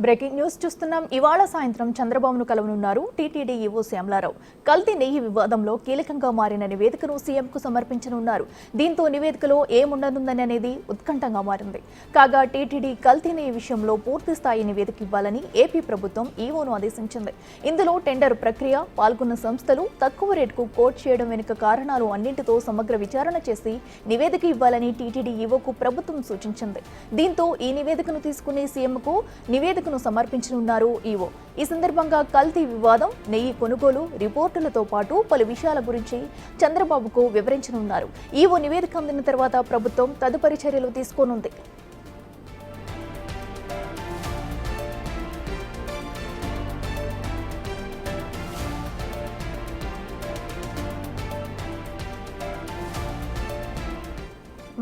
Breaking news చూస్తున్నాం. ఇవాళ సాయంత్రం చంద్రబాబును కలవనున్నారు టీటీడీ ఈవో శ్యామలారావు. కల్తీ నెయ్యి వివాదంలో కీలకంగా మారిన నివేదికను సీఎంకు సమర్పించనున్నారు. దీంతో నివేదికలో ఏముండనుందనేది ఉత్కంఠంగా మారింది. కాగా టీటీడీ కల్తీ నెయ్యి విషయంలో పూర్తి స్థాయి నివేదిక ఇవ్వాలని ఏపీ ప్రభుత్వం ఈవోను ఆదేశించింది. ఇందులో టెండర్ ప్రక్రియ, పాల్గొన్న సంస్థలు, తక్కువ రేటుకు కోట్ చేయడం వెనుక కారణాలు అన్నింటితో సమగ్ర విచారణ చేసి నివేదిక ఇవ్వాలని టీటీడీ ఈవోకు ప్రభుత్వం సూచించింది. దీంతో ఈ నివేదికను తీసుకుని సీఎంకు నివేదికను సమర్పించనున్నారు ఈవో. ఈ సందర్భంగా కల్తీ వివాదం, నెయ్యి కొనుగోలు రిపోర్టులతో పాటు పలు విషయాల గురించి చంద్రబాబుకు వివరించనున్నారు. ఈవో నివేదిక అందిన తర్వాత ప్రభుత్వం తదుపరి చర్యలు తీసుకోనుంది.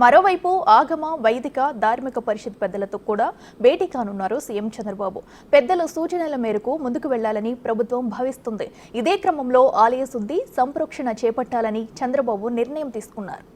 మరోవైపు ఆగమ, వైదిక, ధార్మిక పరిషత్ పెద్దలతో కూడా భేటీ కానున్నారు సీఎం చంద్రబాబు. పెద్దల సూచనల మేరకు ముందుకు వెళ్లాలని ప్రభుత్వం భావిస్తుంది. ఇదే క్రమంలో ఆలయ శుద్ధి, సంప్రోక్షణ చేపట్టాలని చంద్రబాబు నిర్ణయం తీసుకున్నారు.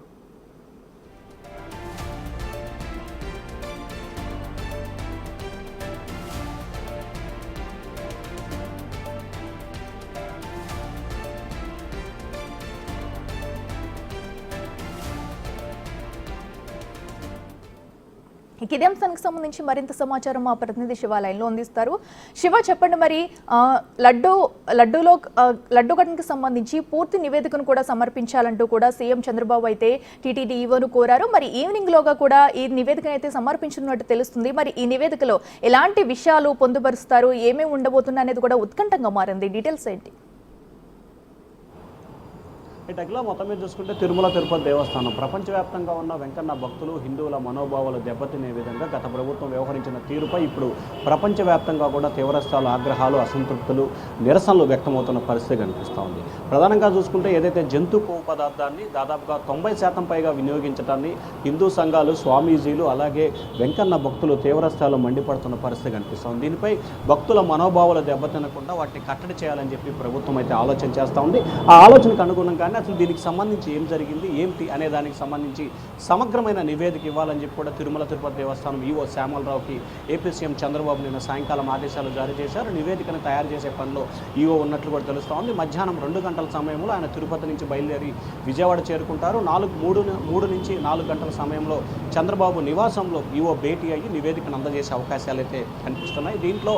ఇదే అంశానికి సంబంధించి మరింత సమాచారం మా ప్రతినిధి శివ లైన్లో అందిస్తారు. శివ, చెప్పండి, మరి లడ్డూ ఘటనకు సంబంధించి పూర్తి నివేదికను కూడా సమర్పించాలంటూ కూడా సీఎం చంద్రబాబు అయితే టీటీడీ ఈవోను కోరారు. మరి ఈవినింగ్ లోగా కూడా ఈ నివేదికను అయితే సమర్పించనున్నట్టు తెలుస్తుంది. మరి ఈ నివేదికలో ఎలాంటి విషయాలు పొందుపరుస్తారు, ఏమేమి ఉండబోతున్నా అనేది కూడా ఉత్కంఠంగా మారింది. డీటెయిల్స్ ఏంటి? ఇటగ్లో మొత్తం మీద చూసుకుంటే తిరుమల తిరుపతి దేవస్థానం ప్రపంచవ్యాప్తంగా ఉన్న వెంకన్న భక్తులు, హిందువుల మనోభావాలు దెబ్బతినే విధంగా గత ప్రభుత్వం వ్యవహరించిన తీరుపై ఇప్పుడు ప్రపంచవ్యాప్తంగా కూడా తీవ్రస్థాయిలో ఆగ్రహాలు, అసంతృప్తులు, నిరసనలు వ్యక్తమవుతున్న పరిస్థితి కనిపిస్తూ ఉంది. ప్రధానంగా చూసుకుంటే ఏదైతే జంతు కొవ్వు పదార్థాన్ని దాదాపుగా 90% పైగా వినియోగించడాన్ని హిందూ సంఘాలు, స్వామీజీలు, అలాగే వెంకన్న భక్తులు తీవ్రస్థాయిలో మండిపడుతున్న పరిస్థితి కనిపిస్తోంది. దీనిపై భక్తుల మనోభావాలు దెబ్బతినకుండా వాటిని కట్టడి చేయాలని చెప్పి ప్రభుత్వం అయితే ఆలోచన చేస్తూ ఉంది. ఆ ఆలోచనకు అనుగుణంగానే అసలు దీనికి సంబంధించి ఏం జరిగింది, ఏమిటి అనే దానికి సంబంధించి సమగ్రమైన నివేదిక ఇవ్వాలని చెప్పి కూడా తిరుమల తిరుపతి దేవస్థానం ఈవో శ్యామలరావుకి ఏపీ సీఎం చంద్రబాబు నిన్న సాయంకాలం ఆదేశాలు జారీ చేశారు. నివేదికను తయారు చేసే పనిలో ఈవో ఉన్నట్లు కూడా తెలుస్తూ ఉంది. మధ్యాహ్నం 2 గంటల సమయంలో ఆయన తిరుపతి నుంచి బయలుదేరి విజయవాడ చేరుకుంటారు. 3 నుంచి 4 గంటల సమయంలో చంద్రబాబు నివాసంలో ఈవో భేటీ అయ్యి నివేదికను అందజేసే అవకాశాలు అయితే కనిపిస్తున్నాయి. దీంట్లో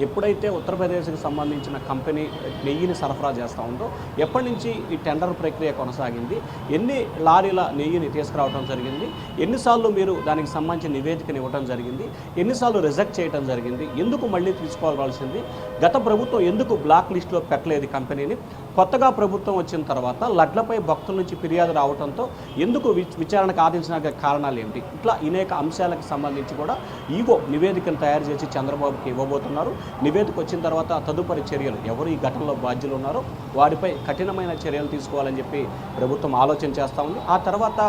ఎప్పుడైతే ఉత్తరప్రదేశ్కి సంబంధించిన కంపెనీ నెయ్యిని సరఫరా చేస్తూ ఉందో ఎప్పటి నుంచి ఈ టెండర్ ప్రక్రియ కొనసాగింది, ఎన్ని లారీల నెయ్యిని తీసుకురావడం జరిగింది, ఎన్నిసార్లు మీరు దానికి సంబంధించిన నివేదికను ఇవ్వడం జరిగింది, ఎన్నిసార్లు రిజెక్ట్ చేయడం జరిగింది, ఎందుకు మళ్ళీ తీసుకోవాల్సింది, గత ప్రభుత్వం ఎందుకు బ్లాక్ లిస్టులో పెట్టలేదు కంపెనీని, కొత్తగా ప్రభుత్వం వచ్చిన తర్వాత లడ్లపై భక్తుల నుంచి ఫిర్యాదు రావడంతో ఎందుకు విచారణకు ఆదించడానికి కారణాలు ఏమిటి, ఇట్లా అనేక అంశాలకు సంబంధించి కూడా ఈవో నివేదికను తయారు చేసి చంద్రబాబుకి ఇవ్వబోతున్నారు. నివేదిక వచ్చిన తర్వాత తదుపరి చర్యలు, ఎవరు ఈ ఘటనలో బాధ్యులు ఉన్నారో వారిపై కఠినమైన చర్యలు తీసుకోవాలని చెప్పి ప్రభుత్వం ఆలోచన చేస్తూ ఉంది. ఆ తర్వాత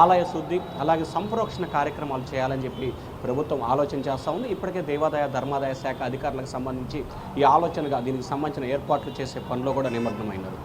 ఆలయ శుద్ధి, అలాగే సంప్రోక్షణ కార్యక్రమాలు చేయాలని చెప్పి ప్రభుత్వం ఆలోచన చేస్తూ ఉంది. ఇప్పటికే దేవాదాయ ధర్మాదాయ శాఖ అధికారులకు సంబంధించి ఈ ఆలోచనగా దీనికి సంబంధించిన ఏర్పాట్లు చేసే పనిలో కూడా నిమగ్నమైనారు.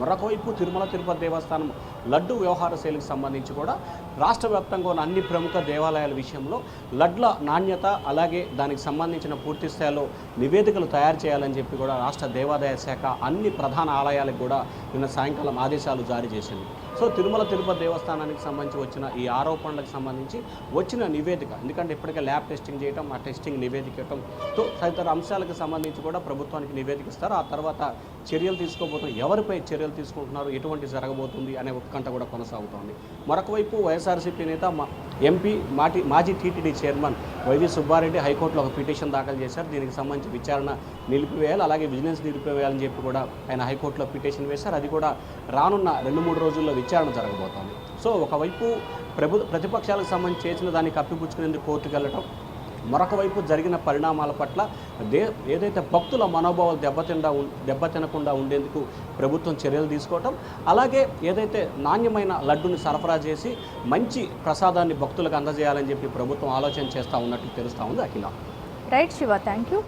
మరొకవైపు తిరుమల తిరుపతి దేవస్థానం లడ్డు వ్యవహార శైలికి సంబంధించి కూడా రాష్ట్ర వ్యాప్తంగా ఉన్న అన్ని ప్రముఖ దేవాలయాల విషయంలో లడ్ల నాణ్యత, అలాగే దానికి సంబంధించిన పూర్తి స్థాయిలో నివేదికలు తయారు చేయాలని చెప్పి కూడా రాష్ట్ర దేవాదాయ శాఖ అన్ని ప్రధాన ఆలయాలకు కూడా నిన్న సాయంకాలం ఆదేశాలు జారీ చేసింది. సో తిరుమల తిరుపతి దేవస్థానానికి సంబంధించి వచ్చిన ఈ ఆరోపణలకు సంబంధించి వచ్చిన నివేదిక, ఎందుకంటే ఇప్పటికే ల్యాబ్ టెస్టింగ్ చేయడం, ఆ టెస్టింగ్ నివేదిక ఇవ్వడంతో తదితర అంశాలకు సంబంధించి కూడా ప్రభుత్వానికి నివేదిక ఇస్తారు. ఆ తర్వాత చర్యలు తీసుకోబోతున్నారు, ఎవరిపై చర్యలు తీసుకుంటున్నారు, ఎటువంటి జరగబోతుంది అనే ఉత్కంఠ కూడా కొనసాగుతోంది. మరొకవైపు వైఎస్ఆర్సీపీ నేత ఎంపీ మాజీ టీటీడీ చైర్మన్ వైవి సుబ్బారెడ్డి హైకోర్టులో ఒక పిటిషన్ దాఖలు చేశారు. దీనికి సంబంధించి విచారణ నిలిపివేయాలి, అలాగే విజిలెన్స్ నిలిపివేయాలని చెప్పి కూడా ఆయన హైకోర్టులో పిటిషన్ వేశారు. అది కూడా రానున్న 2-3 రోజుల్లో విచారణ జరగబోతోంది. సో ఒకవైపు ప్రతిపక్షాలకు సంబంధించి చేసిన దాన్ని కప్పిపుచ్చుకునేందుకు కోర్టుకు వెళ్ళటం, మరొక వైపు జరిగిన పరిణామాల పట్ల ఏదైతే భక్తుల మనోభావాలు దెబ్బతినకుండా ఉండేందుకు ప్రభుత్వం చర్యలు తీసుకోవటం, అలాగే ఏదైతే నాణ్యమైన లడ్డుని సరఫరా చేసి మంచి ప్రసాదాన్ని భక్తులకు అందజేయాలని చెప్పి ప్రభుత్వం ఆలోచన చేస్తూ ఉన్నట్లు తెలుస్తూ ఉంది. Akhila. Right Shiva, thank you.